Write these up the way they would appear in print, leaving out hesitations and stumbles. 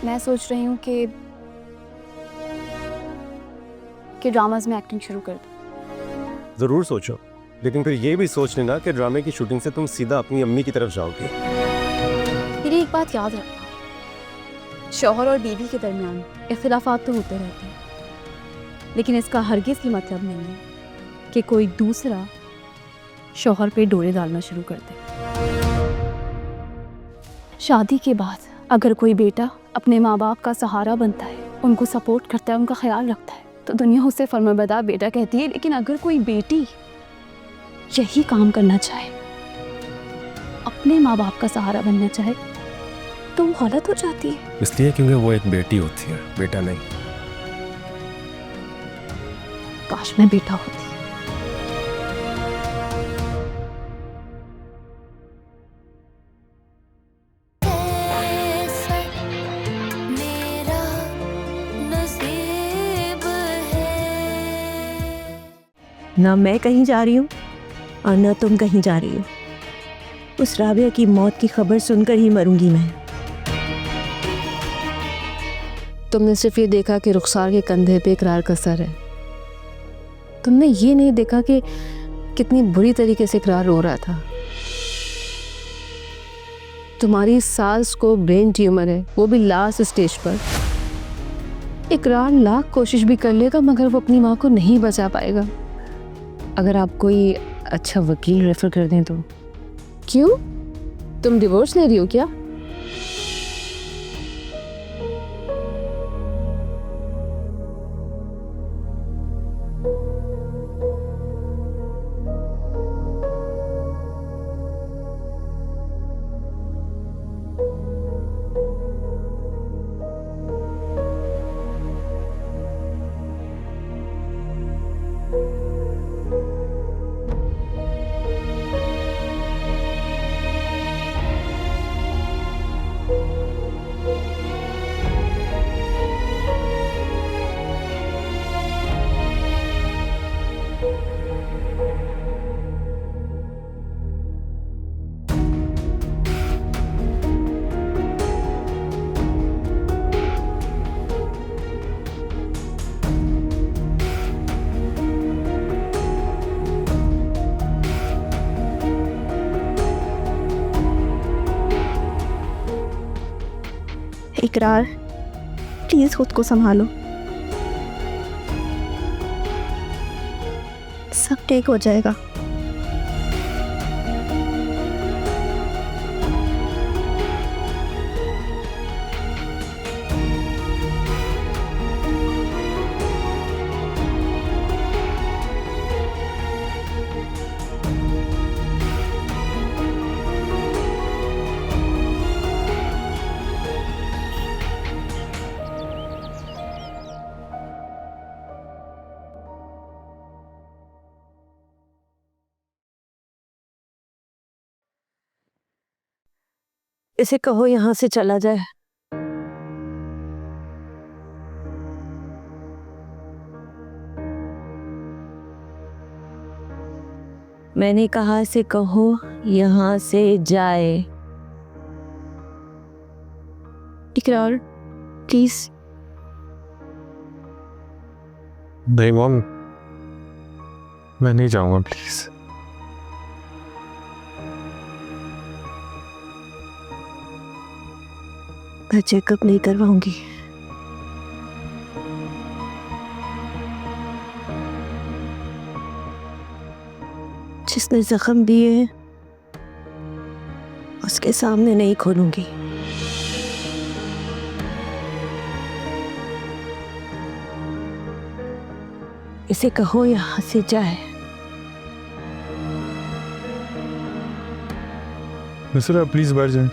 मैं सोच रही हूँ कि ड्रामाज में एक्टिंग शुरू कर दूँ। ज़रूर सोचो, लेकिन फिर ये भी सोच लेना कि ड्रामे की शूटिंग से तुम सीधा अपनी अम्मी की तरफ जाओगी। मेरी एक बात याद रखना, शौहर और बीवी के दरमियान इख्तिलाफात तो होते रहते हैं, लेकिन इसका हरगिज़ ये मतलब नहीं है कि कोई दूसरा शौहर पे डोरे डालना शुरू कर दे। शादी के बाद अगर कोई बेटा अपने माँ बाप का सहारा बनता है, उनको सपोर्ट करता है, उनका ख्याल रखता है, तो दुनिया उसे फर्माबरदार बेटा कहती है। लेकिन अगर कोई बेटी यही काम करना चाहे, अपने माँ बाप का सहारा बनना चाहे, तो वो गलत हो जाती है। इसलिए क्योंकि वो एक बेटी होती है, बेटा नहीं। काश मैं बेटा होती। ना मैं कहीं जा रही हूँ और ना तुम कहीं जा रही हो। उस राबिया की मौत की खबर सुनकर ही मरूंगी मैं। तुमने सिर्फ ये देखा कि रुखसार के कंधे पे इकरार का सर है। तुमने ये नहीं देखा कि कितनी बुरी तरीके से इकरार हो रहा था। तुम्हारी सास को ब्रेन ट्यूमर है, वो भी लास्ट स्टेज पर। इकरार लाख कोशिश भी कर लेगा मगर वो अपनी माँ को नहीं बचा पाएगा। अगर आप कोई अच्छा वकील रेफर कर दें तो। क्यों, तुम डिवोर्स ले रही हो क्या? इकरार, प्लीज खुद को संभालो। सब ठीक हो जाएगा। इसे कहो यहाँ से चला जाए। मैंने कहा इसे कहो यहाँ से जाए। इकरार, प्लीज। नहीं मॉम, मैं नहीं जाऊंगा, प्लीज। मैं चेकअप नहीं करवाऊंगी। जिसने जख्म दिए उसके सामने नहीं खोलूंगी। इसे कहो यहां से जाए। मिस्र, प्लीज बैठ जाए।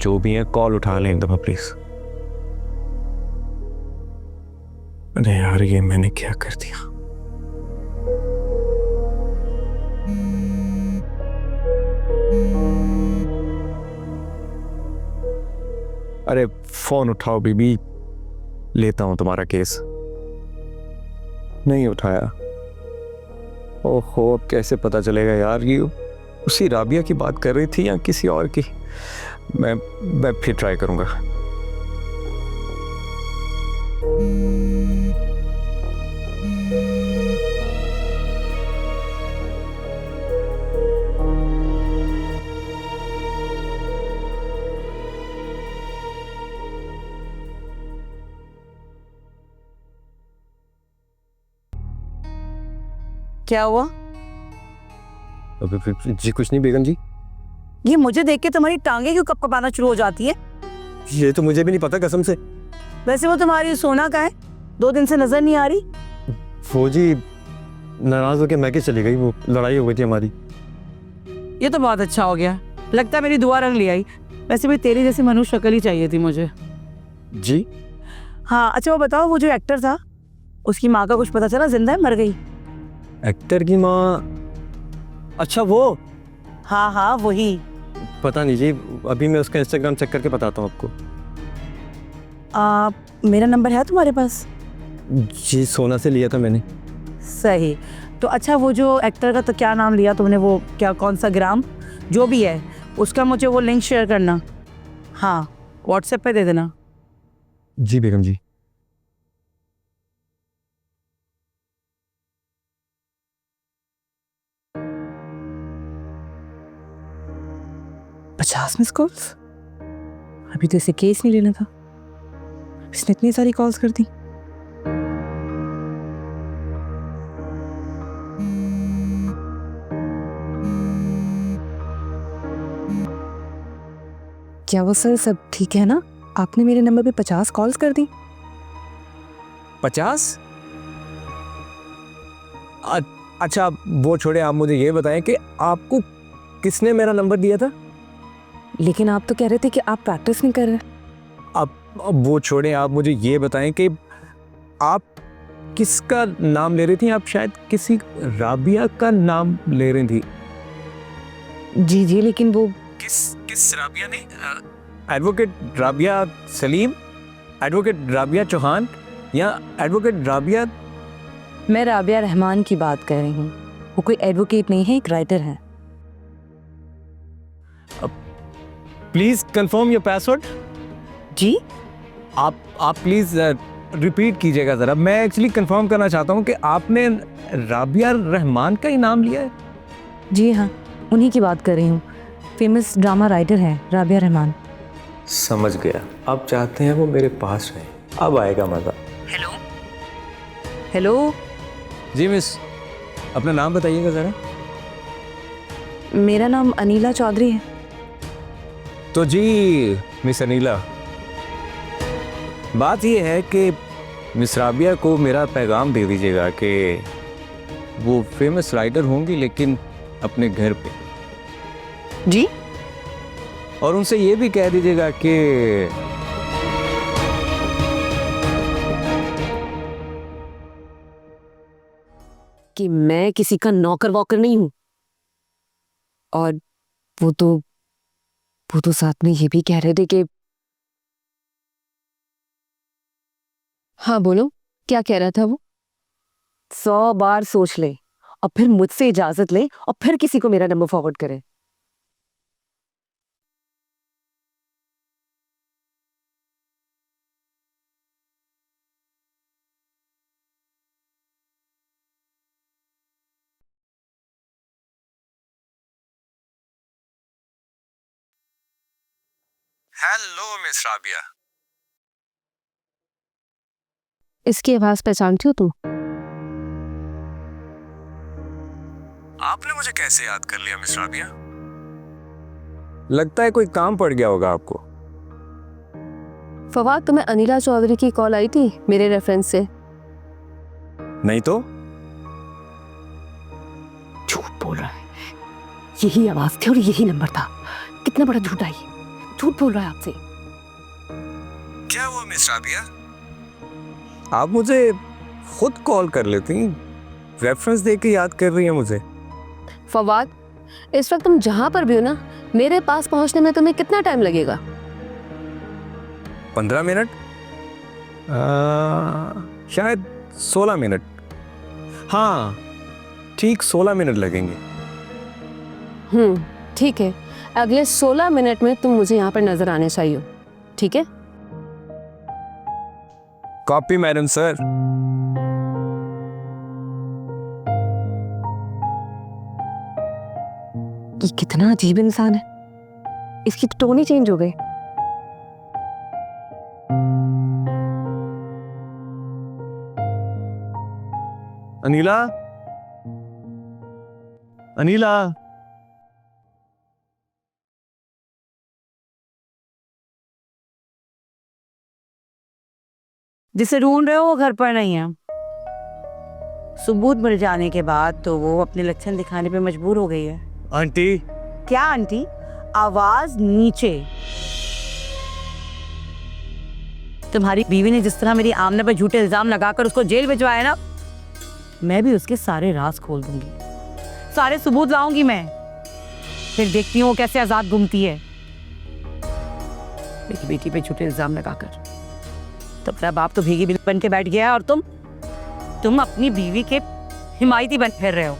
जो भी है कॉल उठा लें एक दफा प्लीज। अरे यार ये मैंने क्या कर दिया। अरे फोन उठाओ बीबी, लेता हूं तुम्हारा केस। नहीं उठाया। ओहो, अब कैसे पता चलेगा यार ये उसी राबिया की बात कर रही थी या किसी और की। मैं फिर ट्राई करूंगा। क्या हुआ? जी कुछ नहीं बेगम जी। ये मुझे देख के तुम्हारी टांगे क्यों कपकपाना शुरू हो जाती है? ये तो मुझे भी नहीं पता कसम से। वैसे वो तुम्हारी सोना का है, 2 दिन से नजर नहीं आ रही। फौजी नाराज होकर मैके चली गई, वो लड़ाई हो गई थी हमारी। ये तो बहुत अच्छा हो गया, लगता है मेरी दुआ रंग ले आई। वैसे भी तेरी जैसी मनुष्य शक्ल ही चाहिए थी मुझे। जी हाँ अच्छा वो बताओ, वो जो एक्टर था उसकी माँ का कुछ पता चला? जिंदा है मर गई? एक्टर की माँ? अच्छा वो, हाँ हाँ वही। पता नहीं जी, अभी मैं उसका इंस्टाग्राम चेक करके बताता हूँ आपको। मेरा नंबर है तुम्हारे पास? जी सोना से लिया था मैंने। सही। तो अच्छा वो जो एक्टर का तो क्या नाम लिया तुमने, वो क्या कौन सा ग्राम जो भी है उसका मुझे वो लिंक शेयर करना। हाँ व्हाट्सएप पे दे देना। जी बेगम जी। पचास मिस कॉल्स? अभी तो इसे केस नहीं लेना था, इसने इतनी सारी कॉल्स कर दी। क्या वो सर सब ठीक है ना? आपने मेरे नंबर पे 50 कॉल्स कर दी। 50? अच्छा वो छोड़े, आप मुझे ये बताएं कि आपको किसने मेरा नंबर दिया था? लेकिन आप तो कह रहे थे कि आप प्रैक्टिस नहीं कर रहे। अब वो छोड़े, आप मुझे ये बताएं कि आप किसका नाम ले रही थी? आप शायद किसी राबिया का नाम ले रही थी। जी जी, लेकिन वो किस राबिया ने? एडवोकेट राबिया सलीम, एडवोकेट राबिया चौहान या एडवोकेट राबिया? मैं राबिया रहमान की बात कर रही हूँ। वो कोई एडवोकेट नहीं है, एक राइटर है। Please confirm your password. जी आप प्लीज रिपीट कीजिएगा जरा। मैं एक्चुअली कंफर्म करना चाहता हूँ कि आपने राबिया रहमान का ही नाम लिया है। जी हाँ, उन्हीं की बात कर रही हूँ। फेमस ड्रामा राइटर है राबिया रहमान। समझ गया, आप चाहते हैं वो मेरे पास रहे, अब आएगा मजा। Hello hello. जी मिस, अपना नाम बताइएगा जरा। मेरा नाम अनीला चौधरी है। तो जी मिस अनीला, बात ये है कि मिस राबिया को मेरा पैगाम दे दीजिएगा कि वो फेमस राइटर होंगी लेकिन अपने घर पे। जी, और उनसे ये भी कह दीजिएगा कि मैं किसी का नौकर वॉकर नहीं हूं। और वो तो साथ में ये भी कह रहे थे कि हाँ बोलो, क्या कह रहा था वो? 100 बार सोच ले और फिर मुझसे इजाजत ले और फिर किसी को मेरा नंबर फॉरवर्ड करे। Hello miss Rabia. इसकी आवाज पहचानती हो तुम? आपने मुझे कैसे याद कर लिया मिस राबिया? लगता है कोई काम पड़ गया होगा आपको। फवाद, तुम्हें अनीला चौधरी की कॉल आई थी मेरे रेफरेंस से? नहीं तो? झूठ बोल रहा है। यही आवाज थी और यही नंबर था। कितना बड़ा झूठा है। झूठ बोल रहा है आपसे। क्या हुआ मिस राबिया? आप मुझे खुद कॉल कर लेती, रेफरेंस दे के याद कर रही हैं मुझे। फवाद, इस वक्त तुम जहां पर भी हो ना, मेरे पास पहुंचने में तुम्हें कितना टाइम लगेगा? 15 मिनट, शायद 16 मिनट। हाँ, ठीक 16 मिनट लगेंगे। ठीक है, अगले 16 मिनट में तुम मुझे यहाँ पर नजर आने चाहिए, ठीक है? Copy madam sir. ये कितना अजीब इंसान है, इसकी तो टोन ही चेंज हो गई। अनीला, अनीला, जिसे ढूंढ रहे हो वो घर पर नहीं है। सबूत मिल जाने के बाद तो वो अपने लक्षण दिखाने पे मजबूर हो गई है। आंटी। क्या आंटी? आवाज नीचे। तुम्हारी बीवी ने जिस तरह मेरी आमने पर झूठे इल्जाम लगाकर उसको जेल भिजवाया ना, मैं भी उसके सारे राज खोल दूंगी, सारे सबूत लाऊंगी मैं। फिर देखती हूँ वो कैसे आजाद घूमती है मेरी बेटी पे झूठे इल्जाम लगाकर। तो अपना बाप तो भीगी बिल्ली बन के बैठ गया है और तुम अपनी बीवी के हिमायती बन फिर रहे हो।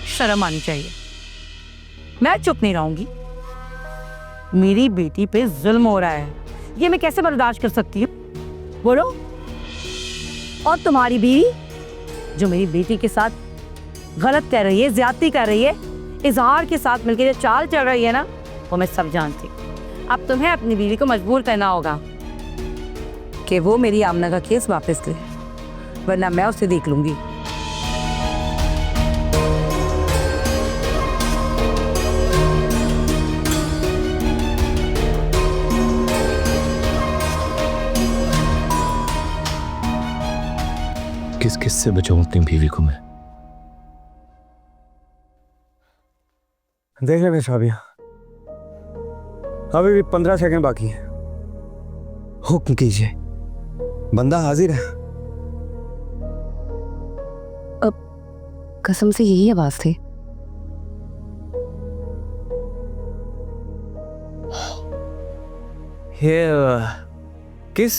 शर्म आनी चाहिए। मैं चुप नहीं रहूंगी। मेरी बेटी पे जुल्म हो रहा है, ये मैं कैसे बर्दाश्त कर सकती हूँ? बोलो। और तुम्हारी बीवी जो मेरी बेटी के साथ गलत कर रही है, ज्यादती कर रही है, इजहार के साथ मिलकर जो चाल चल रही है ना, वो मैं सब जानती हूँ। अब तुम्हें अपनी बीवी को मजबूर करना होगा कि वो मेरी आमना का केस वापस ले, वरना मैं उसे देख लूंगी। किस किस से बचाऊं अपनी बीवी को मैं? देख ले मिस राबिया, अभी भी 15 सेकंड बाकी है। हुक्म कीजिए, बंदा हाजिर है। कसम से यही आवाज थी। ये किस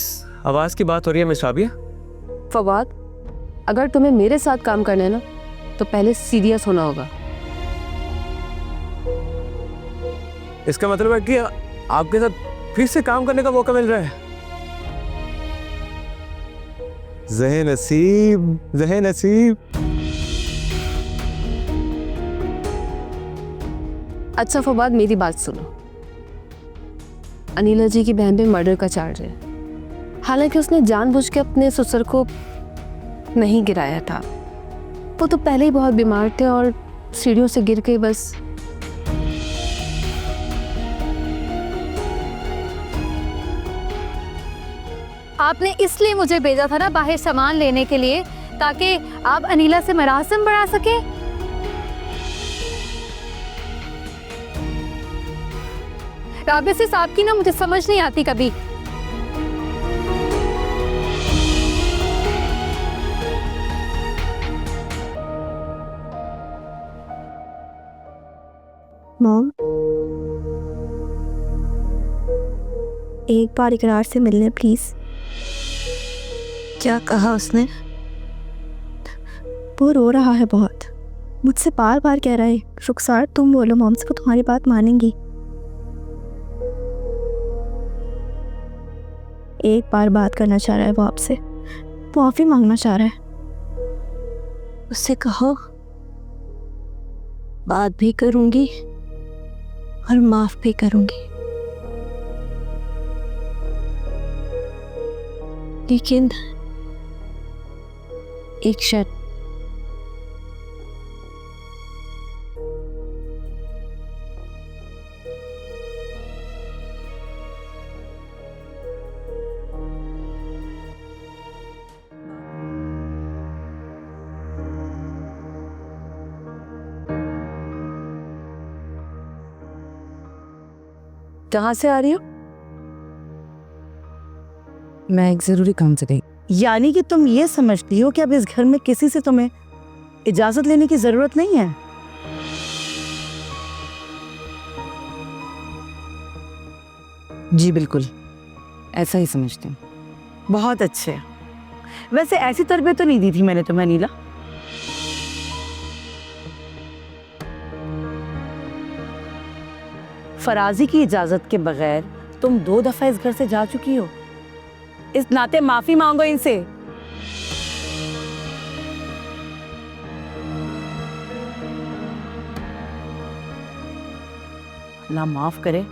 आवाज की बात हो रही है मिस राबिया? फवाद, अगर तुम्हें मेरे साथ काम करना है ना, तो पहले सीरियस होना होगा। इसका मतलब है कि आपके साथ फिर से काम करने का मौका मिल रहा है। ज़हे नसीब, ज़हे नसीब। अच्छा फवाद, मेरी बात सुनो। अनीला जी की बहन पे मर्डर का चार्ज है। हालांकि उसने जानबूझ के अपने ससुर को नहीं गिराया था, वो तो पहले ही बहुत बीमार थे और सीढ़ियों से गिर के बस। आपने इसलिए मुझे भेजा था ना बाहर सामान लेने के लिए, ताकि आप अनीला से मरासम बढ़ा सके। राबिया से साहब की ना मुझे समझ नहीं आती कभी। मॉम, एक बार इकरार से मिलने प्लीज। क्या कहा उसने? वो रो रहा है बहुत, मुझसे बार बार कह रहा है रुखसार तुम बोलो मॉम से, वो तुम्हारी बात मानेंगी। एक बार बात करना चाह रहा है वो आपसे, माफी मांगना चाह रहा है। उससे कहो बात भी करूंगी और माफ भी करूंगी, लेकिन एक शर्त। कहाँ से आ रही हो? मैं एक ज़रूरी काम से गई। यानी कि तुम ये समझती हो कि अब इस घर में किसी से तुम्हें इजाजत लेने की जरूरत नहीं है? जी बिल्कुल, ऐसा ही समझती हूँ। बहुत अच्छे। वैसे ऐसी तरबियत तो नहीं दी थी मैंने तुम्हें नीला। फराजी की इजाजत के बगैर तुम 2 दफा इस घर से जा चुकी हो। इस नाते माफी मांगो इनसे। अल्लाह माफ करे।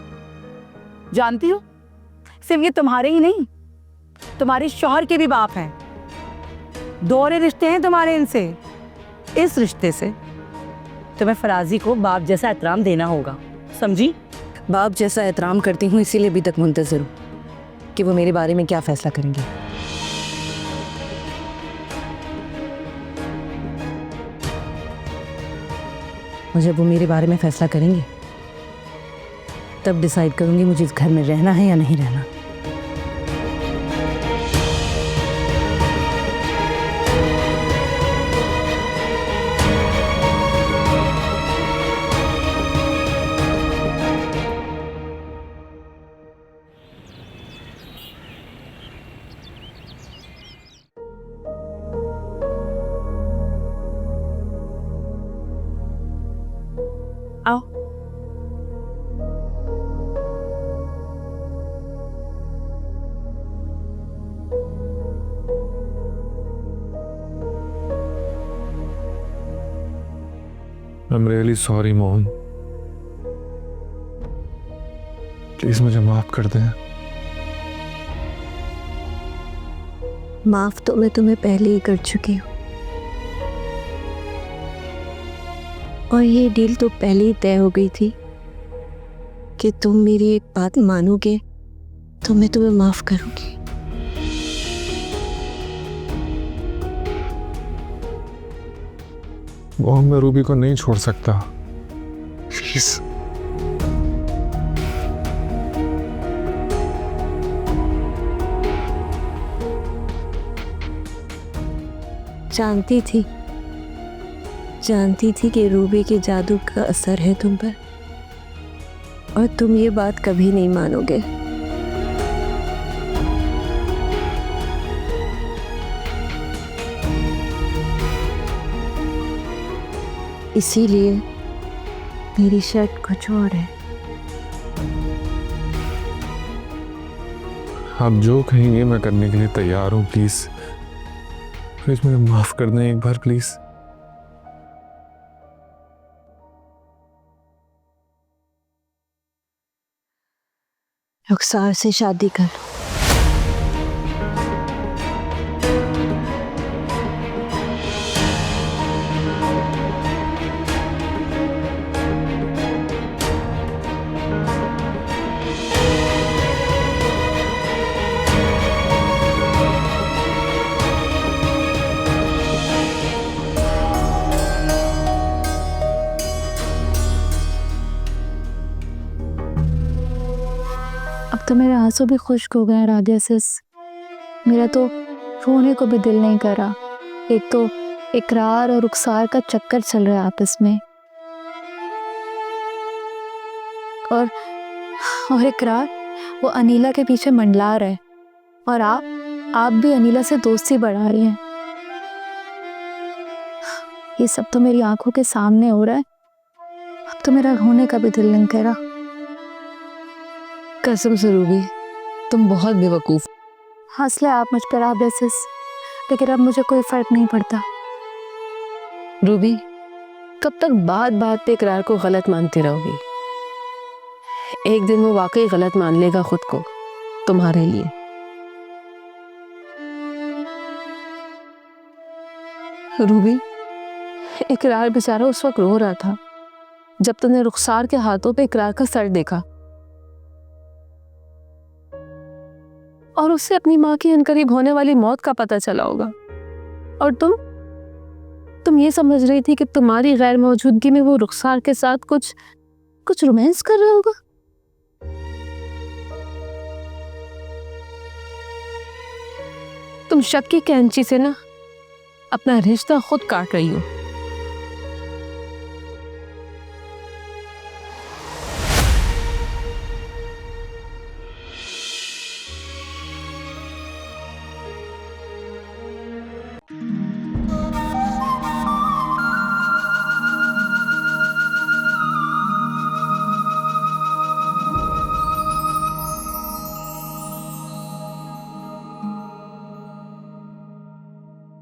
जानती हो, सिर्फ ये तुम्हारे ही नहीं, तुम्हारे शौहर के भी बाप हैं। दोहरे रिश्ते हैं तुम्हारे इनसे। इस रिश्ते से तुम्हें फराजी को बाप जैसा एहतराम देना होगा, समझी? बाप जैसा एहतराम करती हूँ, इसीलिए अभी तक मुंतज़िर हूँ कि वो मेरे बारे में क्या फैसला करेंगे। और जब वो मेरे बारे में फैसला करेंगे तब डिसाइड करूंगी मुझे इस घर में रहना है या नहीं रहना। आओ। I'm really sorry Mohan, please मुझे माफ कर दें। माफ तो मैं तुम्हें पहले ही कर चुकी हूँ, और ये डील तो पहले ही तय हो गई थी कि तुम मेरी एक बात मानोगे तो मैं तुम्हें माफ करूंगी। मोहन, मैं रूबी को नहीं छोड़ सकता, प्लीज। जानती थी कि रूबी के जादू का असर है तुम पर, और तुम ये बात कभी नहीं मानोगे। इसीलिए मेरी शर्त कुछ और है। आप जो कहेंगे मैं करने के लिए तैयार हूँ, प्लीज प्लीज मुझे माफ कर दें एक बार, प्लीज। रुखसार से शादी कर लो। अब तो मेरे आंसू भी खुश्क हो गए राबिया सिस। मेरा तो रोने को भी दिल नहीं कर रहा। एक तो इकरार और रुखसार का चक्कर चल रहा है आपस में, और इकरार वो अनीला के पीछे मंडला रहा है, और आप भी अनीला से दोस्ती बढ़ा रही हैं। ये सब तो मेरी आंखों के सामने हो रहा है। अब तो मेरा रोने का भी दिल नहीं कर रहा। कसम से रूबी, तुम बहुत बेवकूफ। हंस ले आप मुझ पर राबिया सिस, लेकिन अब मुझे कोई फर्क नहीं पड़ता। रूबी, कब तक बात बात पे इकरार को गलत मानती रहोगी? एक दिन वो वाकई गलत मान लेगा खुद को, तुम्हारे लिए। रूबी, इकरार बेचारा उस वक्त रो रहा था जब तुमने रुखसार के हाथों पे इकरार का सर देखा, और उससे अपनी माँ की अनकरीब होने वाली मौत का पता चला होगा। और तुम ये समझ रही थी कि तुम्हारी गैर मौजूदगी में वो रुखसार के साथ कुछ रोमांस कर रहा होगा। तुम शक की कैंची से ना अपना रिश्ता खुद काट रही हो।